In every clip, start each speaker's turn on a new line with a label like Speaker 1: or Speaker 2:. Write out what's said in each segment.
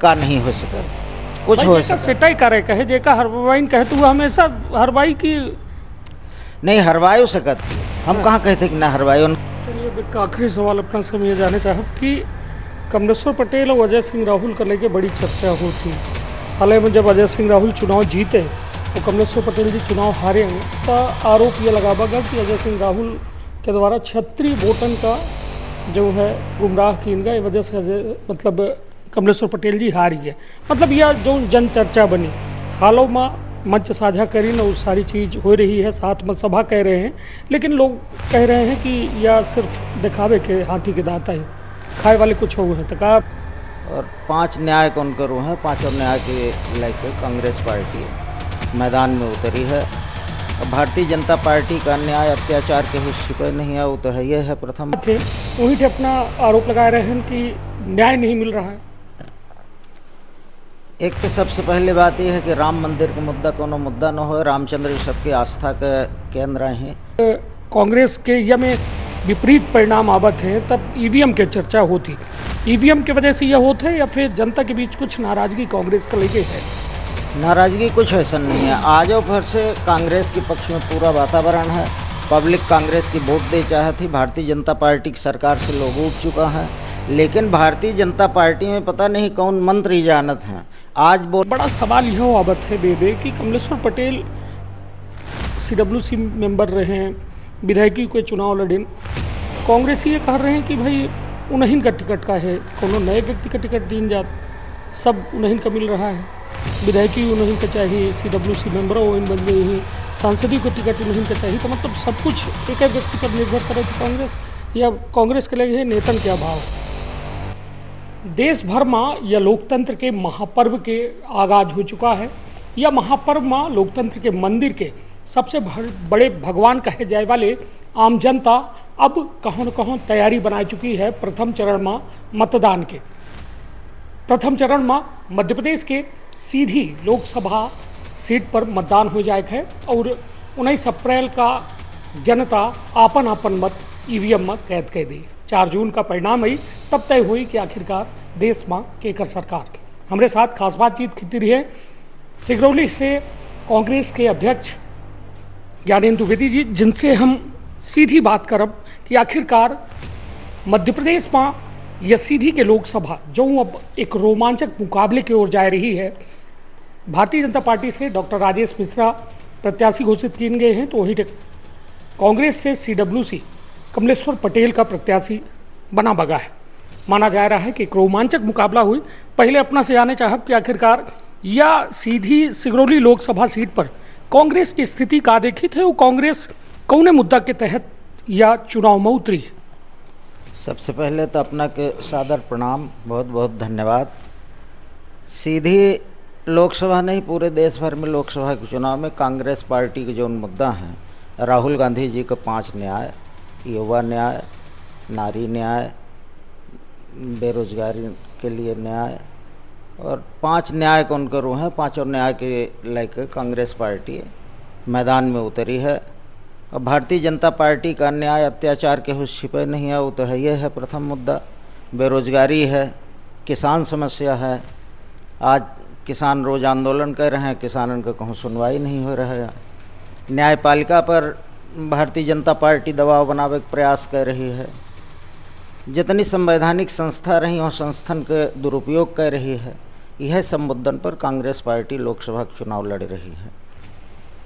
Speaker 1: का नहीं हो सकत, कुछ हो सकत
Speaker 2: सेटाई करे कहे जेका हरवाइन कहे तो हमेशा हरवाई की
Speaker 1: नहीं हरवायो सकत। हम कहाँ कहते कि ना हरवायो।
Speaker 2: चलिए एक आखिरी सवाल अपना से मैं ये जानना चाहूँ कि कमलेश्वर पटेल और अजय सिंह राहुल को लेकर बड़ी चर्चा होती। हाल ही में जब अजय सिंह राहुल चुनाव जीते तो कमलेश्वर पटेल जी चुनाव हारे हैं तो आरोप ये लगावागा कि अजय सिंह राहुल के द्वारा क्षत्रिय वोटन का जो है गुमराह किन गए, वजह से अजय मतलब कमलेश्वर पटेल जी हारी है। मतलब यह जो जन चर्चा बनी हालों में मंच साझा करी न वो सारी चीज़ हो रही है, साथ में सभा कह रहे हैं, लेकिन लोग कह रहे हैं कि यह सिर्फ दिखावे के हाथी के दाता है, खाए वाले कुछ हो है तो कहा।
Speaker 1: और 5 न्याय कौन करूँ हैं, 5 न्याय के लेकर कांग्रेस पार्टी मैदान में उतरी है। भारतीय जनता पार्टी का अन्याय अत्याचार के हिस्से पर नहीं है, वो तो है, ये है प्रथम
Speaker 2: थे वहीं थे अपना आरोप लगा रहे हैं कि न्याय नहीं मिल रहा है।
Speaker 1: एक तो सबसे पहले बात यह है कि राम मंदिर का मुद्दा कोनो मुद्दा न हो, रामचंद्र सबकी आस्था के केंद्र हैं।
Speaker 2: कांग्रेस के या में विपरीत परिणाम आवत हैं तब ईवीएम की चर्चा होती, ईवीएम की वजह से यह होता है या फिर जनता के बीच कुछ नाराजगी कांग्रेस को लेके है?
Speaker 1: नाराजगी कुछ ऐसा नहीं है, आज और फिर से कांग्रेस के पक्ष में पूरा वातावरण है। पब्लिक कांग्रेस की वोट दे चाहती, भारतीय जनता पार्टी की सरकार से लोग उठ चुका है, लेकिन भारतीय जनता पार्टी में पता नहीं कौन मंत्री जानत हैं। आज
Speaker 2: बड़ा सवाल यह आवत है बेबे कि कमलेश्वर पटेल CWC मेंबर रहे हैं, विधायकी को चुनाव लड़े, कांग्रेस ये कह रहे हैं कि भाई उन्हीं का टिकट का है, कोनो नए व्यक्ति का टिकट दीन जात, सब उन्हीं का मिल रहा है, विधायकी उन्हीं का चाहिए, CWC मेंबर उन्हीं बन गए हैं, सांसदी को टिकट उन्हीं का चाहिए, तो मतलब सब कुछ एक ही व्यक्ति पर निर्भर करे कि कांग्रेस या कांग्रेस के लिए नेतन के अभाव। देश भर में यह लोकतंत्र के महापर्व के आगाज हो चुका है। यह महापर्व में लोकतंत्र के मंदिर के सबसे बड़े भगवान कहे जाए वाले आम जनता अब कहों न कहों तैयारी बना चुकी है प्रथम चरण में मतदान के। प्रथम चरण में मध्य प्रदेश के सीधी लोकसभा सीट पर मतदान हो जाए है और 19 अप्रैल का जनता आपन आपन मत ईवीएम में कैद कर दी। 4 जून का परिणाम आई तब तय हुई कि आखिरकार देश में केकर सरकार। हमारे साथ खास बातचीत की रही है सिगरौली से कांग्रेस के अध्यक्ष ज्ञानेंदु द्विवेदी जी, जिनसे हम सीधी बात करब कि आखिरकार मध्य प्रदेश में यह सीधी के लोकसभा जो अब एक रोमांचक मुकाबले की ओर जा रही है। भारतीय जनता पार्टी से डॉक्टर राजेश मिश्रा प्रत्याशी घोषित किए गए हैं, तो वहीं कांग्रेस से CWC कमलेश्वर पटेल का प्रत्याशी बना बगा है। माना जा रहा है कि एक रोमांचक मुकाबला हुई। पहले अपना से जाने चाहब कि आखिरकार या सीधी सिगरौली लोकसभा सीट पर कांग्रेस की स्थिति का देखी थे, वो कांग्रेस कौने मुद्दा के तहत या चुनाव में उतरी है?
Speaker 1: सबसे पहले तो अपना के सादर प्रणाम, बहुत बहुत धन्यवाद। सीधी लोकसभा नहीं, पूरे देश भर में लोकसभा के चुनाव में कांग्रेस पार्टी के जो मुद्दा हैं, राहुल गांधी जी का 5 न्याय, युवा न्याय, नारी न्याय, बेरोजगारी के लिए न्याय और 5 न्याय कौन करूँ हैं, 5 न्याय के लेकर कांग्रेस पार्टी मैदान में उतरी है। और भारतीय जनता पार्टी का न्याय अत्याचार के हिस्से पर नहीं है, वो तो है, ये है प्रथम मुद्दा। बेरोजगारी है, किसान समस्या है, आज किसान रोज आंदोलन कर रहे हैं, किसानों का कहूँ सुनवाई नहीं हो रहा है। न्यायपालिका पर भारतीय जनता पार्टी दबाव बनावे का प्रयास कर रही है। जितनी संवैधानिक संस्था रही और संस्थान के दुरुपयोग कर रही है, यह सब मुद्दन पर कांग्रेस पार्टी लोकसभा का चुनाव लड़ रही है।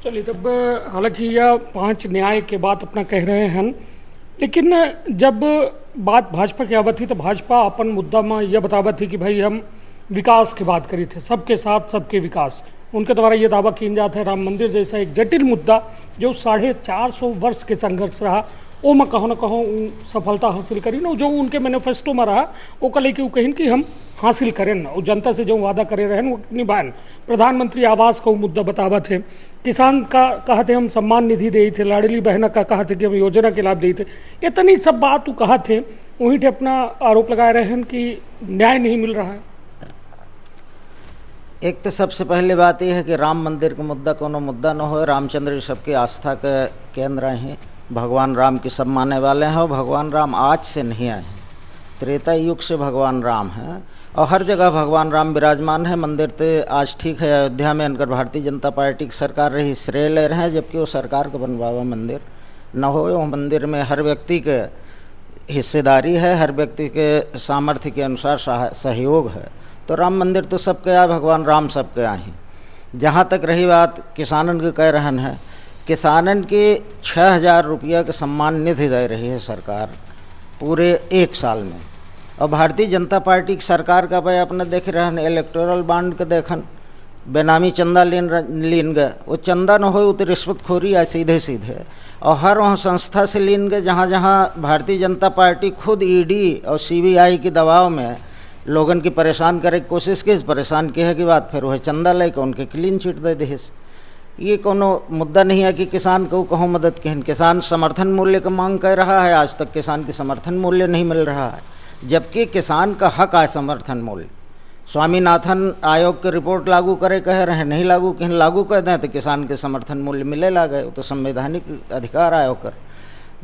Speaker 2: चलिए तब हालांकि यह 5 न्याय के बात अपना कह रहे हैं, लेकिन जब बात भाजपा की आवत थी तो भाजपा अपन मुद्दा में यह बतावत थी कि भाई हम विकास की बात करी थे, सबके साथ सबके विकास। उनके द्वारा ये दावा किया जाता है राम मंदिर जैसा एक जटिल मुद्दा जो 450 वर्ष के संघर्ष रहा, वो में कहो न कहो सफलता हासिल करी ना, जो उनके मैनिफेस्टो में रहा वो कल कि कहीं कि हम हासिल करें ना, वो जनता से जो वादा करे रहे वो निभाएं। प्रधानमंत्री आवास का मुद्दा बतावा थे, किसान का कहा थे हम सम्मान निधि दे थे, लाडली बहना का कहा थे कि हम योजना के लाभ दे थे, इतनी सब बात वो कहा थे। वहीं थे अपना आरोप लगा रहे हैं कि न्याय नहीं मिल रहा है।
Speaker 1: एक तो सबसे पहले बात यह है कि राम मंदिर का मुद्दा कोनो मुद्दा न हो, रामचंद्र सबकी आस्था के केंद्र हैं, भगवान राम की सब मानने वाले हैं। और भगवान राम आज से नहीं आए हैं, त्रेता युग से भगवान राम हैं और हर जगह भगवान राम विराजमान है। मंदिर तो आज ठीक है, अयोध्या में अनकर भारतीय जनता पार्टी की सरकार रही, श्रेय ले रहे हैं, जबकि वो सरकार का बनवा हुआ मंदिर न हो। वो मंदिर में हर व्यक्ति के हिस्सेदारी है, हर व्यक्ति के सामर्थ्य के अनुसार सहयोग है। तो राम मंदिर तो सबके यहाँ, भगवान राम सबके यहाँ ही। जहाँ तक रही बात किसानन के कह रहन है, किसानन के 6,000 रुपया के सम्मान निधि दे रही है सरकार पूरे 1 साल में। और भारतीय जनता पार्टी की सरकार का भाई अपने देख रहन, इलेक्टोरल बॉन्ड के देखन बेनामी चंदा लीन गए, वो चंदा न हो वो तो रिश्वतखोरी है सीधे सीधे। और हर वहाँ संस्था से लीन गए जहाँ जहाँ भारतीय जनता पार्टी खुद ईडी और सीबीआई के दबाव में लोगन की परेशान करे की कोशिश की, परेशान की है कि बात फिर वह चंदा लेकर उनके क्लीन चिट दे दिस। ये कोनो मुद्दा नहीं है कि किसान को कहूँ मदद कहें। किसान समर्थन मूल्य का मांग कर रहा है, आज तक किसान की समर्थन मूल्य नहीं मिल रहा है, जबकि किसान का हक है समर्थन मूल्य। स्वामीनाथन आयोग की रिपोर्ट लागू करे कह रहे हैं, नहीं लागू कहें, लागू कर दें तो किसान के समर्थन मूल्य मिले ला गए, वो तो संवैधानिक अधिकार आयोग कर।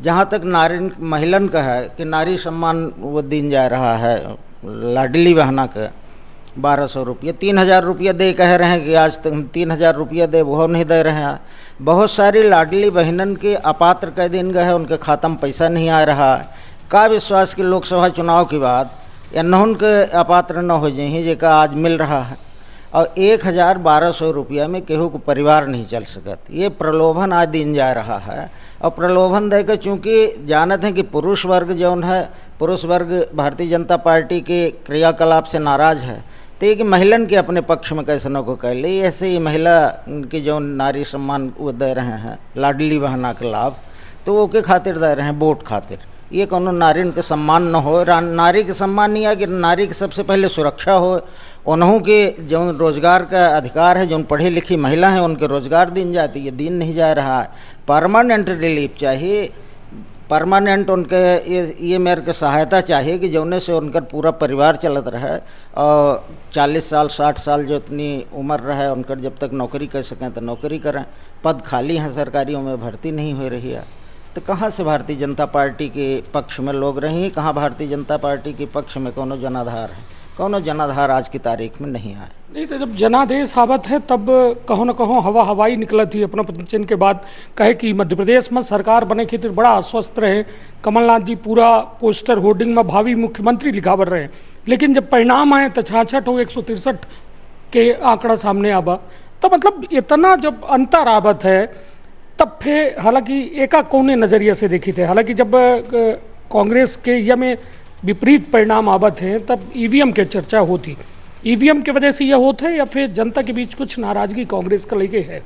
Speaker 1: जहाँ तक नारी महिलन का है कि नारी सम्मान वो दिन जा रहा है, लाडली बहना के 1200 रुपये, 3,000 रुपया दे कह रहे हैं कि आज तक 3,000 रुपया दे, वो नहीं दे रहे हैं। बहुत सारी लाडली बहनन के अपात्र कह दिन गए हैं, उनके खाता में पैसा नहीं आ रहा है। का विश्वास कि लोकसभा चुनाव के बाद एनहुन के अपात्र न हो जाए जेका आज मिल रहा है। और 1,1200 रुपया में केहू को परिवार नहीं चल सकत। ये प्रलोभन आज दिन जा रहा है। और प्रलोभन देकर चूँकि जानत हैं कि पुरुष वर्ग जौन है, पुरुष वर्ग भारतीय जनता पार्टी के क्रियाकलाप से नाराज है, तो एक महिलन के अपने पक्ष में कैसे न को कह ली। ऐसे ही महिला की जो नारी सम्मान वो दे रहे हैं, लाडली बहना के लाभ, तो वो के खातिर दे रहे हैं, वोट खातिर। ये कोनो नारी के सम्मान न हो। नारी के सम्मान नहीं है कि नारी की सबसे पहले सुरक्षा हो, उन्हों के जो रोज़गार का अधिकार है, जो पढ़ी लिखी महिला हैं उनके रोज़गार दिन जाती है, दिन नहीं जा रहा है। परमानेंट रिलीफ चाहिए, परमानेंट उनके ये मेरे को सहायता चाहिए कि जौने से उनका पूरा परिवार चलत रहे। और 40 साल 60 साल जो इतनी उम्र रहे उनकर जब तक नौकरी कर सकें तो नौकरी करें। पद खाली हैं सरकारियों में, भर्ती नहीं हो रही है, तो कहाँ से भारतीय जनता पार्टी के पक्ष में लोग रही, कहाँ भारतीय जनता पार्टी के पक्ष में कोनो जनाधार है। कोनो जनाधार आज की तारीख में नहीं आए।
Speaker 2: नहीं तो जब जनादेश आवत है तब कहो न कहो हवा हवाई निकलत थी अपना पंचन के बाद। कहे कि मध्य प्रदेश में सरकार बने खातिर बड़ा आश्वस्त रहे, कमलनाथ जी पूरा पोस्टर होर्डिंग में भावी मुख्यमंत्री लिखा बर रहे। लेकिन जब परिणाम आए तो 66 हो 163 के आंकड़ा सामने आवा, तो मतलब इतना जब अंतर आवत है तब फिर हालांकि एका कौने नज़रिए से देखी थे। हालांकि जब कांग्रेस के या में विपरीत परिणाम आवत हैं तब ईवीएम के चर्चा होती, ईवीएम की वजह से यह होता है या फिर जनता के बीच कुछ नाराजगी कांग्रेस का लेके है?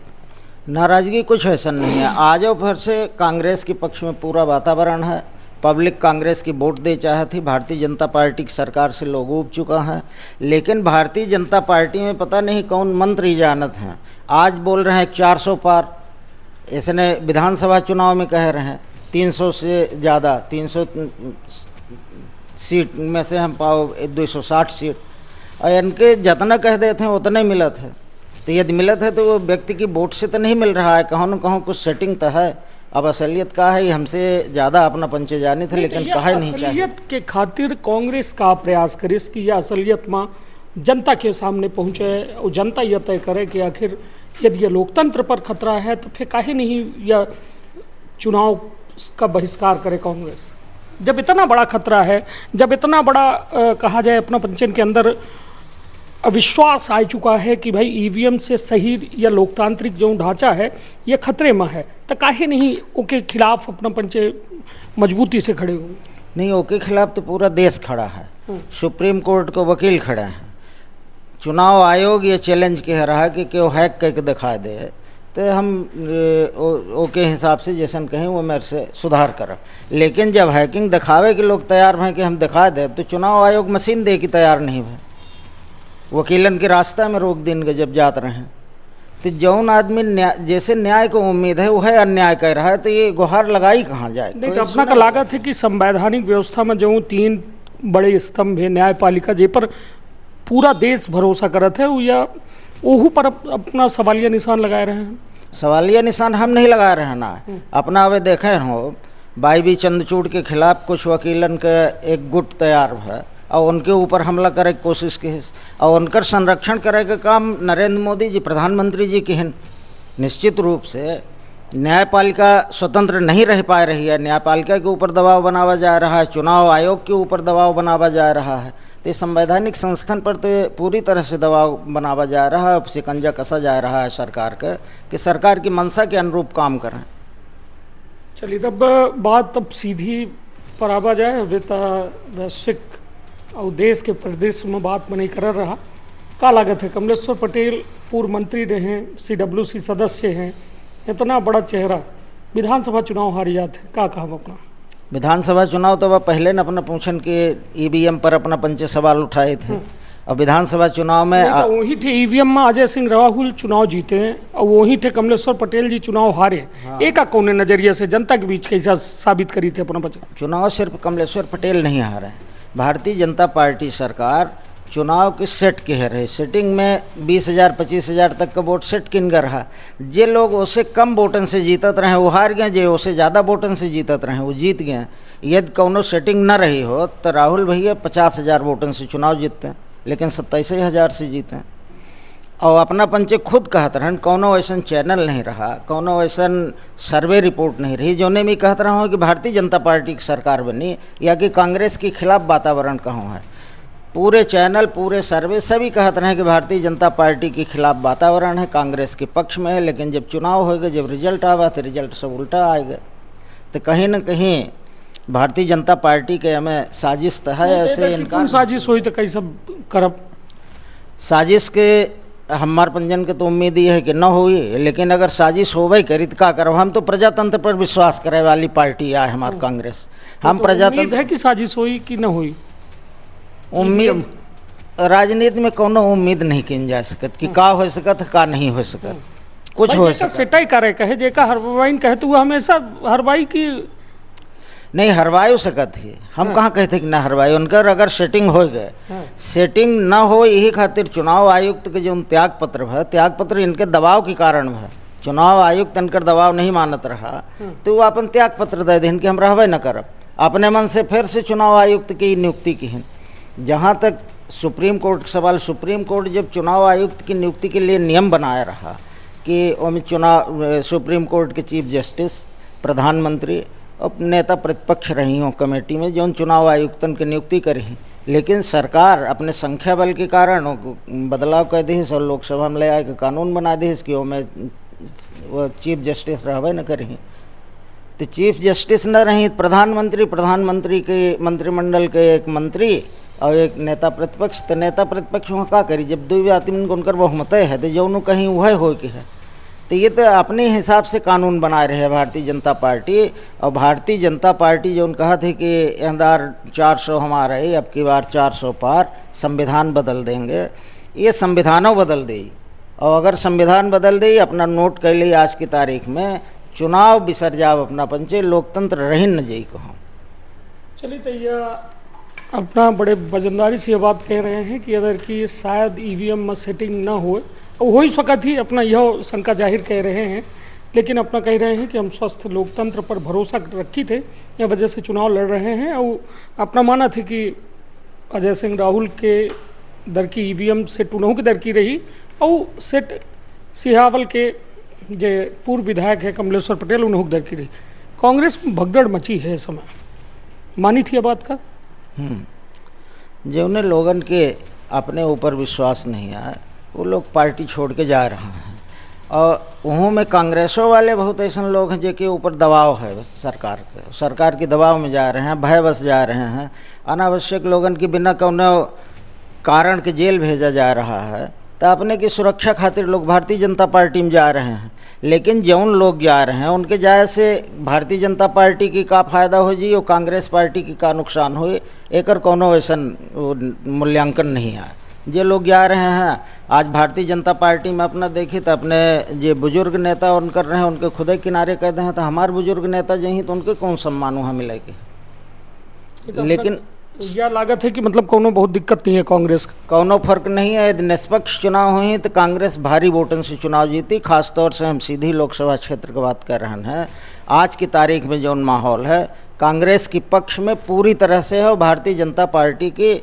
Speaker 1: नाराजगी कुछ ऐसा नहीं है। आज और फिर से कांग्रेस के पक्ष में पूरा वातावरण है। पब्लिक कांग्रेस की वोट दे चाहे थी, भारतीय जनता पार्टी की सरकार से लोग उब चुका है। लेकिन भारतीय जनता पार्टी में पता नहीं कौन मंत्री जानत हैं, आज बोल रहे हैं 400 पार। इसने विधानसभा चुनाव में कह रहे हैं 300 से ज़्यादा, 300 सीट में से हम पाओ 260 सीट, और इनके जितना कह देते हैं उतने मिलत है। तो यदि मिलत है तो वो व्यक्ति की वोट से तो नहीं मिल रहा है, कहूँ न कहूँ कुछ सेटिंग तो है। अब असलियत का है, हमसे ज़्यादा अपना पंचे जाने थे, लेकिन कहा नहीं चाहिए।
Speaker 2: असलियत के खातिर कांग्रेस का प्रयास करे कि यह असलियत में जनता के सामने पहुँचे और जनता यह तय करे कि आखिर यदि यह लोकतंत्र पर खतरा है तो फिर काहे नहीं यह चुनाव का बहिष्कार करे कांग्रेस। जब इतना बड़ा खतरा है, जब इतना बड़ा कहा जाए अपना पंचन के अंदर अविश्वास आ चुका है कि भाई ईवीएम से सही या लोकतांत्रिक जो ढांचा है ये खतरे में है, तो काहे नहीं ओके खिलाफ अपना पंचे मजबूती से खड़े हुए?
Speaker 1: नहीं, ओके खिलाफ तो पूरा देश खड़ा है, सुप्रीम कोर्ट को वकील खड़े हैं, चुनाव आयोग ये चैलेंज कह रहा है कि क्यों हैक करके दिखा दे, तो हम ओके हिसाब से जैसन कहें वो मेरे से सुधार करब। लेकिन जब हैकिंग दिखावे के लोग तैयार हैं कि हम दिखा दे, तो चुनाव आयोग मशीन दे की तैयार नहीं है। वकीलन के रास्ता में रोक दिन के जब जात रहे हैं, तो जौन आदमी जैसे न्याय को उम्मीद है वो है अन्याय कर रहा है, तो ये गुहार लगाई कहाँ जाए?
Speaker 2: नहीं, तो अपना का लागत है कि संवैधानिक व्यवस्था में जो 3 बड़े स्तंभ है, न्यायपालिका जे पर पूरा देश भरोसा करत है, या ओहू पर अपना सवालिया निशान लगाए रहे हैं?
Speaker 1: सवालिया निशान हम नहीं लगा रहे हैं ना, अपना अब देखे हो वाई बी चंद्रचूड़ के खिलाफ कुछ वकीलन के एक गुट तैयार है और उनके ऊपर हमला करे के कोशिश की और उनकर संरक्षण करे के काम नरेंद्र मोदी जी प्रधानमंत्री जी की हैं। निश्चित रूप से न्यायपालिका स्वतंत्र नहीं रह पा रही है, न्यायपालिका के ऊपर दबाव बनावा जा रहा है, चुनाव आयोग के ऊपर दबाव बनावा जा रहा है, तो संवैधानिक संस्थान पर तो पूरी तरह से दबाव बनावा जा रहा है, शिकंजा कसा जा रहा है सरकार का कि सरकार की मंशा के अनुरूप काम करें।
Speaker 2: चलिए तब बात तब सीधी पर आवा जाए। अभी तो वैश्विक और देश के परिदृश्य में बात नहीं कर रहा। का लागत है कमलेश्वर पटेल पूर्व मंत्री रहे हैं, CWC सदस्य हैं, इतना बड़ा चेहरा विधानसभा चुनाव हारी जाते हैं, का कहा अपना?
Speaker 1: विधानसभा चुनाव तो वह पहले न अपना पूछन के EVM पर अपना पंचे सवाल उठाए थे और विधानसभा चुनाव में
Speaker 2: तो वही थे EVM में अजय सिंह राहुल चुनाव जीते हैं और वही थे कमलेश्वर पटेल जी चुनाव हारे। एक कौन नजरिए से जनता के बीच कैसा साबित करी थे अपना बच्चा?
Speaker 1: चुनाव सिर्फ कमलेश्वर पटेल नहीं हारे हैं, भारतीय जनता पार्टी सरकार चुनाव की सेट के रहे, सेटिंग में 20,000 25,000 तक का वोट सेट किन कर रहा। जे लोग उससे कम वोटन से जीतत रहे वो हार गए, जे उससे ज़्यादा वोटन से जीतत रहे वो जीत गए। यदि कौनो सेटिंग न रही हो तो राहुल भैया 50,000 वोटन से चुनाव जीतते हैं, लेकिन 27,000 से जीते हैं। और अपना पंचे खुद कहत रहन, कौनो ऐसा चैनल नहीं रहा, कौनो ऐसा सर्वे रिपोर्ट नहीं रही जो ने भी कहत रहा हूँ कि भारतीय जनता पार्टी की सरकार बनी या कि कांग्रेस के खिलाफ वातावरण कहूँ है। पूरे चैनल पूरे सर्वे सभी कहत रहे कि भारतीय जनता पार्टी के खिलाफ वातावरण है, कांग्रेस के पक्ष में है, लेकिन जब चुनाव होगा, जब रिजल्ट आवा तो रिजल्ट सब उल्टा आएगा। तो कहीं न कहीं भारतीय जनता पार्टी के हमें साजिश तो है। ऐसे इनका
Speaker 2: साजिश हुई तो कई सब करब
Speaker 1: साजिश के हमार पंजन के तो उम्मीद ये है कि न हुई, लेकिन अगर साजिश हो भाई करी तो क्या करब? हम तो प्रजातंत्र पर विश्वास करे वाली पार्टी है हमारी कांग्रेस। हम
Speaker 2: तो
Speaker 1: प्रजातंत्र
Speaker 2: है कि साजिश हुई कि न हुई,
Speaker 1: उम्मीद राजनीति में कोनो उम्मीद नहीं की जा सकत कि का हो सकत का नहीं हो सकत, कुछ हो सकत
Speaker 2: सेटाई करे कहे जेका हरवाइन कहे तो वो हमेशा हरवाई की
Speaker 1: नहीं हरवायो सकत है। हम कहाँ कहते कि ना हरवाई, उनकर अगर सेटिंग हो गए, सेटिंग ना हो यही खातिर चुनाव आयुक्त के जो त्याग पत्र है, त्याग पत्र इनके दबाव के कारण है। चुनाव आयुक्त इनकर दबाव नहीं मानत रहा तो वो अपन त्याग पत्र दे दें कि हम रहबे न करब, अपने मन से फिर से चुनाव आयुक्त की नियुक्ति की है। जहाँ तक सुप्रीम कोर्ट का सवाल, सुप्रीम कोर्ट जब चुनाव आयुक्त की नियुक्ति के लिए नियम बनाया रहा कि उनमें चुनाव सुप्रीम कोर्ट के चीफ जस्टिस प्रधानमंत्री और नेता प्रतिपक्ष रही हों कमेटी में जो चुनाव आयुक्तन की नियुक्ति करी, लेकिन सरकार अपने संख्या बल के कारण बदलाव कर दी और लोकसभा में ले आए कानून बना दी कि वो चीफ जस्टिस रहबे न करी। तो चीफ जस्टिस न रही प्रधानमंत्री के मंत्रिमंडल के एक मंत्री और एक नेता प्रतिपक्ष, तो नेता प्रतिपक्ष वहाँ का करी जब दो आदमी उनकर बहुमत है तो जो कहीं वह हो के है। तो ये तो अपने हिसाब से कानून बनाए रहे भारतीय जनता पार्टी। और भारतीय जनता पार्टी जो कहा थे कि अंदर 400 हमारा है, अब की बार 400 पार, संविधान बदल देंगे, ये संविधानों बदल दी। और अगर संविधान बदल दी, अपना नोट कर ली आज की तारीख में, चुनाव बिसर जाओ अपना पंचे, लोकतंत्र रही न जाई कहूँ।
Speaker 2: चलिए तो यह अपना बड़े वजनदारी से ये बात कह रहे हैं कि अगर कि शायद EVM में सेटिंग ना हो ही सकत ही, अपना यह शंका जाहिर कह रहे हैं, लेकिन अपना कह रहे हैं कि हम स्वस्थ लोकतंत्र पर भरोसा रखी थे, यह वजह से चुनाव लड़ रहे हैं। और अपना माना थे कि अजय सिंह राहुल के दर की EVM सेट उन्हों की दर की रही और सेट सिहावल के जो पूर्व विधायक है कमलेश्वर पटेल उन्हों की दर की रही। कांग्रेस में भगदड़ मची है इस समय, मानी थी ये बात का?
Speaker 1: जो उन्हें लोगन के अपने ऊपर विश्वास नहीं आया वो लोग पार्टी छोड़ के जा रहे हैं। और वहाँ में कांग्रेसों वाले बहुत ऐसे लोग हैं जिनके ऊपर दबाव है सरकार के दबाव में जा रहे हैं, भय बस जा रहे हैं, अनावश्यक लोगन की बिना कौनो कारण के जेल भेजा जा रहा है। तो अपने की सुरक्षा खातिर लोग भारतीय जनता पार्टी में जा रहे हैं, लेकिन जौन लोग जा रहे हैं उनके जाए से भारतीय जनता पार्टी की का फायदा हो जी और कांग्रेस पार्टी की का नुकसान हो, एक कोनो ऐसा मूल्यांकन नहीं है। जे लोग जा रहे हैं आज भारतीय जनता पार्टी में अपना देखिए तो अपने जे बुजुर्ग नेता उन कर रहे हैं उनके खुदे किनारे कहते हैं, तो हमारे बुजुर्ग नेता जहीं तो उनके कौन सम्मान वहाँ मिलेगी। लेकिन
Speaker 2: यह लागत है कि मतलब कोनो बहुत दिक्कत नहीं है कांग्रेस का,
Speaker 1: कोनो फर्क नहीं है। यदि निष्पक्ष चुनाव हुई तो कांग्रेस भारी वोटन से चुनाव जीती। खासतौर से हम सीधी लोकसभा क्षेत्र की बात कर रहे हैं। आज की तारीख में जो माहौल है कांग्रेस के पक्ष में पूरी तरह से है और भारतीय जनता पार्टी के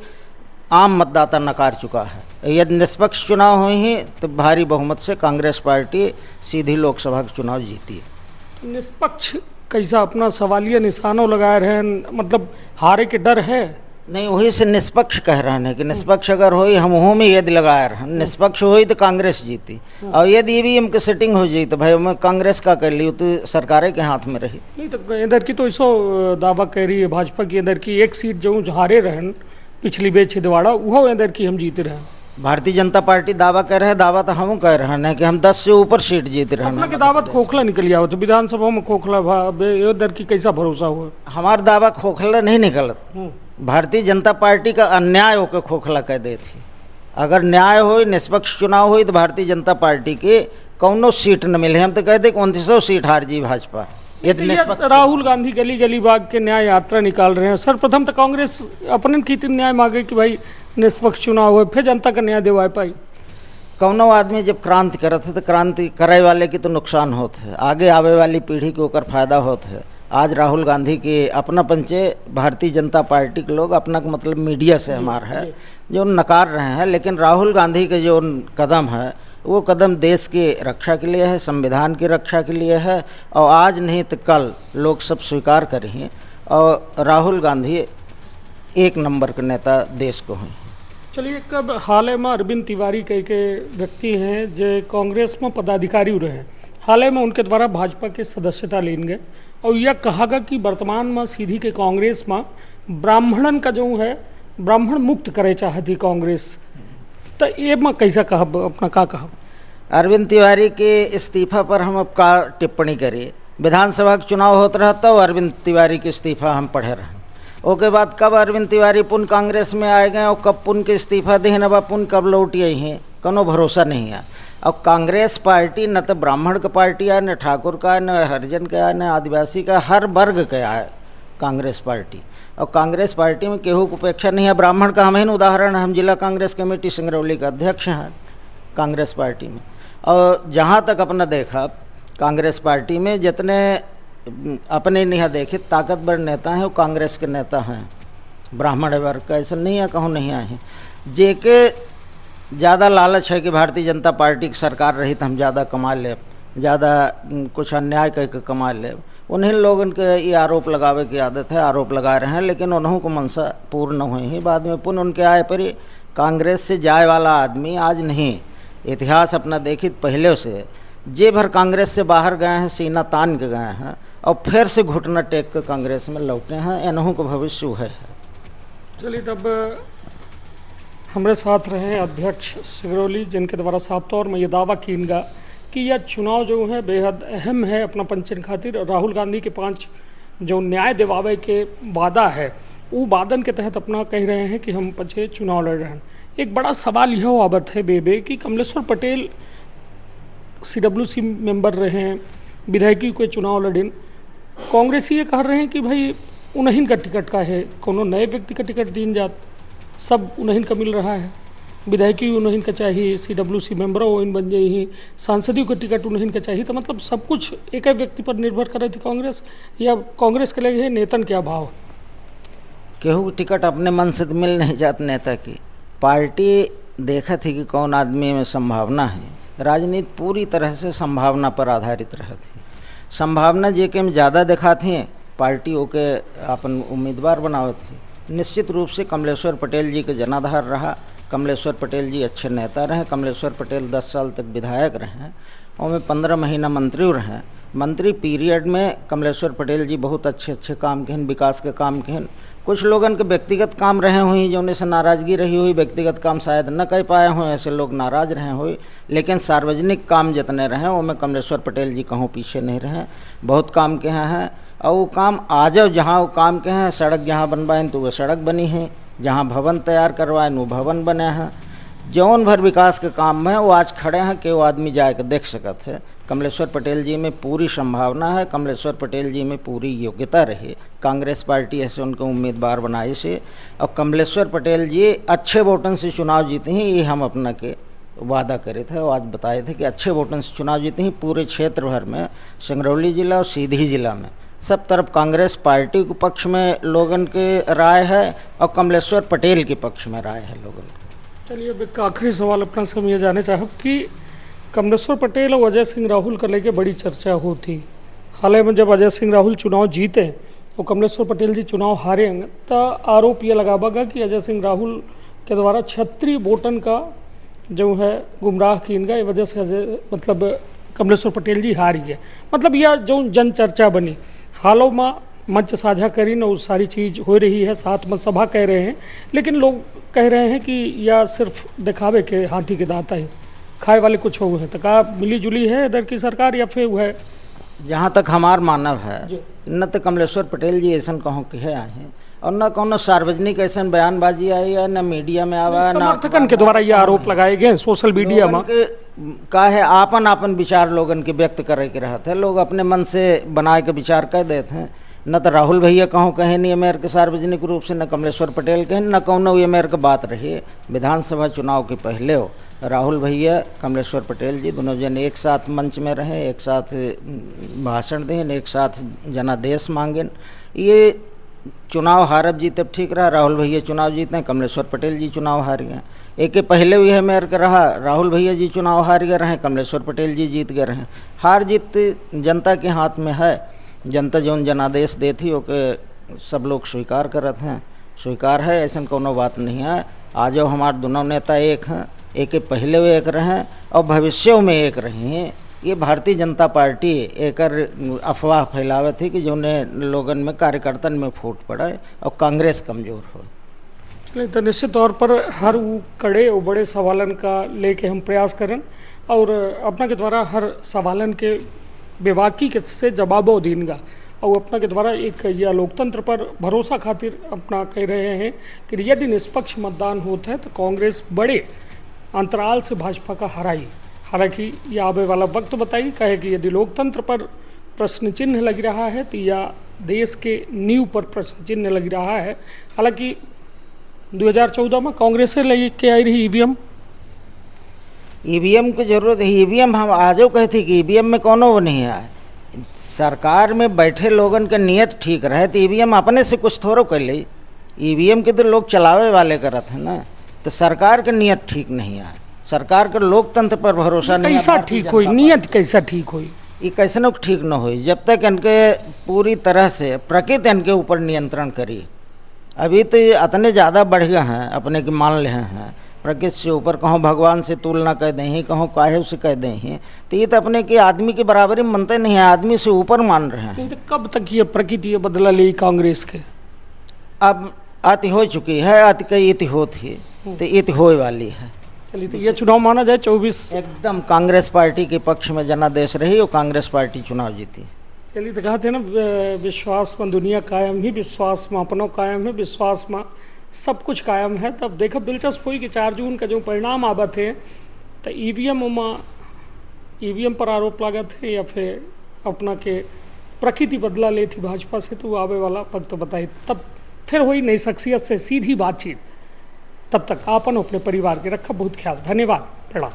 Speaker 1: आम मतदाता नकार चुका है। यदि निष्पक्ष चुनाव हुए हैं तो भारी बहुमत से कांग्रेस पार्टी सीधी लोकसभा का चुनाव जीती है।
Speaker 2: निष्पक्ष कैसा, अपना सवालिया निशानों लगाए रहे, मतलब हारे के डर है?
Speaker 1: नहीं, वही से निष्पक्ष कह रहे हैं कि निष्पक्ष अगर हो हम मुँह में यदि लगाए रहे, निष्पक्ष हुई तो कांग्रेस जीती, और यदि ईवीएम की सेटिंग हो जाई तो भाई मैं कांग्रेस का कर ली तो सरकारें के हाथ में रही।
Speaker 2: नहीं तो इधर की तो ऐसो दावा कह रही है भाजपा की, इधर की एक सीट जो हारे रहन पिछली बेर छिंदवाड़ा वो इधर की हम जीते रहे।
Speaker 1: भारतीय जनता पार्टी दावा कर रहे हैं, दावा तो हम कह रहे हैं कि हम 10 से ऊपर सीट जीत रहे
Speaker 2: अपना
Speaker 1: हैं।
Speaker 2: के दावत खोखला निकल आओ तो विधानसभा में खोखला इधर की कैसा भरोसा हुआ?
Speaker 1: हमारा दावा खोखला नहीं निकलत, भारतीय जनता पार्टी का अन्याय होकर खोखला कह दे थी। अगर न्याय हो, निष्पक्ष चुनाव हो तो भारतीय जनता पार्टी के कौनो सीट न मिले, हम तो कहते 2900 सीट हार जी भाजपा।
Speaker 2: राहुल गांधी गली गली बाग के न्याय यात्रा निकाल रहे हैं। सर्वप्रथम तो कांग्रेस अपने की न्याय मांगे कि भाई निष्पक्ष चुनाव हो, फिर जनता का न्याय दिवाए पाई।
Speaker 1: कौनो आदमी जब क्रांति करत है तो क्रांति करे वाले की तो नुकसान होता है, आगे आवे वाली पीढ़ी को ओकर फायदा होता है। आज राहुल गांधी के अपना पंचे भारतीय जनता पार्टी के लोग अपना मतलब मीडिया से हमारा है जो नकार रहे हैं, लेकिन राहुल गांधी के जो कदम है वो कदम देश की रक्षा के लिए है, संविधान की रक्षा के लिए है, और आज नहीं तो कल लोग सब स्वीकार करेंगे और राहुल गांधी एक नंबर के नेता देश को हैं।
Speaker 2: चलिए, कब हाल में अरविंद तिवारी कह के व्यक्ति हैं जो कांग्रेस में पदाधिकारी रहे, हाल में उनके द्वारा भाजपा के सदस्यता लेंगे और यह कहागा कि वर्तमान में सीधी के कांग्रेस में ब्राह्मणन का जो है ब्राह्मण मुक्त करे चाहती कांग्रेस, तो ये मैं कैसा कहब, अपना का कहब?
Speaker 1: अरविंद तिवारी के इस्तीफा पर हम अब का टिप्पणी करिए। विधानसभा का चुनाव होता रहता और अरविंद तिवारी के इस्तीफा हम पढ़े रहे, उसके बाद कब अरविंद तिवारी पुन कांग्रेस में आए गए और कब पुन के इस्तीफा दे न पुन कब लौट आई हैं, कोनो भरोसा नहीं है। और कांग्रेस पार्टी न तो ब्राह्मण का पार्टी है, न ठाकुर का, न हरिजन का, न आदिवासी का, हर वर्ग का है कांग्रेस पार्टी। और कांग्रेस पार्टी में केहू को उपेक्षा नहीं है। ब्राह्मण का हम ही उदाहरण है, हम जिला कांग्रेस कमेटी सिंगरौली का अध्यक्ष हैं कांग्रेस पार्टी में। और जहाँ तक अपना देखा कांग्रेस पार्टी में जितने अपने नहीं देखे ताकतवर नेता हैं वो कांग्रेस के नेता हैं, ब्राह्मण वर्ग का ऐसा नहीं है कहूँ नहीं आए। जे के ज़्यादा लालच है कि भारतीय जनता पार्टी की सरकार रही तो हम ज़्यादा कमा ले, ज़्यादा कुछ अन्याय कह के कमा ले, उन्हीं लोगों के ये आरोप लगावे की आदत है, आरोप लगा रहे हैं, लेकिन उन्हों को मनसा पूर्ण हुई ही। बाद में पुनः उनके आए पर कांग्रेस से जाए वाला आदमी आज नहीं, इतिहास अपना देखिए पहले से जे भर कांग्रेस से बाहर गए हैं सीना तान के गए हैं और फिर से घुटना टेक कर कांग्रेस में लौटे हैं, इन्हों का भविष्य है।
Speaker 2: चलिए, तब हमारे साथ रहे अध्यक्ष सिंगरौली जिनके द्वारा साफ तौर में ये दावा किएगा कि यह चुनाव जो है बेहद अहम है अपना पंचन खातिर। राहुल गांधी के 5 जो न्याय दिवावे के वादा है वो वादन के तहत अपना कह रहे हैं कि हम पछे चुनाव लड़ रहे हैं। एक बड़ा सवाल यह आबत है बेबे कि कमलेश्वर पटेल CWC मेंबर रहे हैं, विधायकी के चुनाव लड़ें, कांग्रेस ये कह रहे हैं कि भाई उन्हीं का टिकट का है, कोनो नए व्यक्ति का टिकट दीन जात, सब उन्हीं का मिल रहा है, विधायकी उन्हीं का चाहिए, CWC मेंबर उन बन जाए ही, सांसदीय का टिकट उन्हीं का चाहिए, तो मतलब सब कुछ एक ही व्यक्ति पर निर्भर कर रही थी कांग्रेस, या कांग्रेस के लिए नेतन क्या भाव?
Speaker 1: केहू टिकट अपने मन से मिल नहीं जात नेता की, पार्टी देखा थी कि कौन आदमी में संभावना है। राजनीति पूरी तरह से संभावना पर आधारित रहती, संभावना जे के में ज़्यादा दिखाती हैं पार्टी ओके अपन उम्मीदवार बनावत थी। निश्चित रूप से कमलेश्वर पटेल जी के जनाधार रहा, कमलेश्वर पटेल जी अच्छे नेता रहे, कमलेश्वर पटेल 10 साल तक विधायक रहे और में 15 महीना मंत्री रहे। मंत्री पीरियड में कमलेश्वर पटेल जी बहुत अच्छे काम किए, विकास के काम किए। कुछ लोगों के व्यक्तिगत काम रहे हुई जो उन्हें से नाराज़गी रही हुई, व्यक्तिगत काम शायद न कर पाए हुए, ऐसे लोग नाराज़ रहे हुए, लेकिन सार्वजनिक काम जितने रहे उनमें कमलेश्वर पटेल जी कहूँ पीछे नहीं रहे, बहुत काम के हैं। और वो काम आ जाओ जहाँ वो काम के हैं, सड़क जहाँ बनवाएं तो वो सड़क बनी है, जहाँ भवन तैयार करवाएं वो भवन बने हैं, जौन भर विकास के काम में वो आज खड़े हैं कि वो आदमी जाके देख सकते है। कमलेश्वर पटेल जी में पूरी संभावना है, कमलेश्वर पटेल जी में पूरी योग्यता रही, कांग्रेस पार्टी ऐसे उनको उम्मीदवार बनाए से, और कमलेश्वर पटेल जी अच्छे वोटन से चुनाव जीते हैं, ये हम अपना के वादा करे थे और आज बताए थे कि अच्छे वोटन से चुनाव जीते हैं। पूरे क्षेत्र भर में सिंगरौली जिला और सीधी जिला में सब तरफ कांग्रेस पार्टी के पक्ष में लोगन के राय है और कमलेश्वर पटेल के पक्ष में राय है लोगन की।
Speaker 2: चलिए अब एक आखिरी सवाल अपना से हम ये जानना चाहब कि कमलेश्वर पटेल और अजय सिंह राहुल को लेके बड़ी चर्चा होती। हाल ही में जब अजय सिंह राहुल चुनाव जीते और कमलेश्वर पटेल जी चुनाव हारे तो आरोप ये लगावागा कि अजय सिंह राहुल के द्वारा क्षत्रिय वोटन का जो है गुमराह की इनका वजह से अजय मतलब कमलेश्वर पटेल जी हारी है। मतलब यह जो जन चर्चा बनी हालों में मंच साझा करी न वो सारी चीज़ हो रही है, साथ में सभा कह रहे हैं, लेकिन लोग कह रहे हैं कि यह सिर्फ दिखावे के हाथी के दांत है, खाए वाले कुछ हो है। तो का मिली जुली है इधर की सरकार या फिर वह
Speaker 1: जहाँ तक हमार मानव है न तो कमलेश्वर पटेल जी ऐसा कहूँ कि है आए हैं और न कोनो सार्वजनिक ऐसा बयानबाजी आई है, न मीडिया में आवा, न
Speaker 2: समर्थकन के द्वारा यह आरोप लगाए गए सोशल मीडिया में
Speaker 1: का है आपन विचार लोगन के व्यक्त करे के रहते हैं। लोग अपने मन से बनाए के विचार कह देते हैं। न तो राहुल भैया कहूँ कहे नहीं मेरे के सार्वजनिक रूप से, न कमलेश्वर पटेल कहें, न कौनो ये मेरे के बात रही है। विधानसभा चुनाव के पहले हो राहुल भैया कमलेश्वर पटेल जी दोनों जन एक साथ मंच में रहे, एक साथ भाषण दें, एक साथ जनादेश मांगें। ये चुनाव हारब जीतब ठीक रहा, राहुल भैया चुनाव जीते, कमलेश्वर पटेल जी चुनाव हार गए। एक के पहले हुई है मेयर का रहा, राहुल भैया जी चुनाव हार गए रहे, कमलेश्वर पटेल जी जीत गए रहे। हार जीत जनता के हाथ में है। जनता जो जनादेश देती ओके सब लोग स्वीकार करते हैं, स्वीकार है, ऐसा कोनो बात नहीं है। आज हमारे दोनों नेता एक हैं, एक के पहले हुए एक रहे और भविष्य में एक रहे हैं। ये भारतीय जनता पार्टी एक अफवाह फैलावे थी कि जो लोगन में कार्यकर्तन में फूट पड़ा है और कांग्रेस कमज़ोर हो।
Speaker 2: चलिए तो निश्चित तौर पर हर वो कड़े और बड़े सवालन का लेके हम प्रयास करें और अपना के द्वारा हर सवालन के बेबाकी के से जवाबों देंगे और अपना के द्वारा एक यह लोकतंत्र पर भरोसा खातिर अपना कह रहे हैं कि यदि निष्पक्ष मतदान होता है तो कांग्रेस बड़े अंतराल से भाजपा का हराई। हालांकि यह आवे वाला वक्त बताइए कहे कि यदि लोकतंत्र पर प्रश्न चिन्ह लग रहा है तो यह देश के नींव पर प्रश्न चिन्ह लग रहा है। हालांकि 2014 में कांग्रेस से लेके आई रही
Speaker 1: ईवीएम की जरूरत है। ईवीएम हम आजो कहते कि ईवीएम में कोनो वो नहीं है। सरकार में बैठे लोगन का नियत ठीक रहे तो ईवीएम अपने से कुछ थोड़ो कर ले। ईवीएम के तो लोग चलावे वाले करत हैं ना, तो सरकार का नियत ठीक नहीं है। सरकार के लोकतंत्र पर भरोसा नहीं।
Speaker 2: कैसा ठीक हुई नियत, कैसा ठीक हुई?
Speaker 1: ये कैसे न ठीक न हुई जब तक इनके पूरी तरह से प्रकृति इनके ऊपर नियंत्रण करी। अभी तो इतने ज़्यादा बढ़ गए हैं अपने के मान रहे हैं प्रकृति से ऊपर, कहूँ भगवान से तुलना कह दें, कहूँ काहे से कह दें, तो ये तो अपने के आदमी की बराबरी मनते नहीं है, आदमी से ऊपर मान रहे हैं।
Speaker 2: तो कब तक ये प्रकृति बदला ली कांग्रेस के?
Speaker 1: अब अति हो चुकी है, अति कई इति होती है तो इति होए वाली है।
Speaker 2: चलिए तो ये चुनाव माना जाए 24
Speaker 1: एकदम कांग्रेस पार्टी के पक्ष में जनादेश रही और कांग्रेस पार्टी चुनाव जीती।
Speaker 2: चलिए तो कहते हैं ना विश्वास में दुनिया कायम ही, विश्वास में अपनों कायम है, विश्वास में सब कुछ कायम है। तब देखब दिलचस्प हुई कि 4 जून का जो परिणाम आबत है तो ईवीएम पर आरोप लागत है या फिर अपना के प्रकृति बदला ले थी भाजपा से, तो वो आवे वाला वक्त बताए तब फिर हुई नई शख्सियत से सीधी बातचीत। तब तक आपन अपने परिवार के रखा बहुत ख्याल। धन्यवाद, प्रणाम।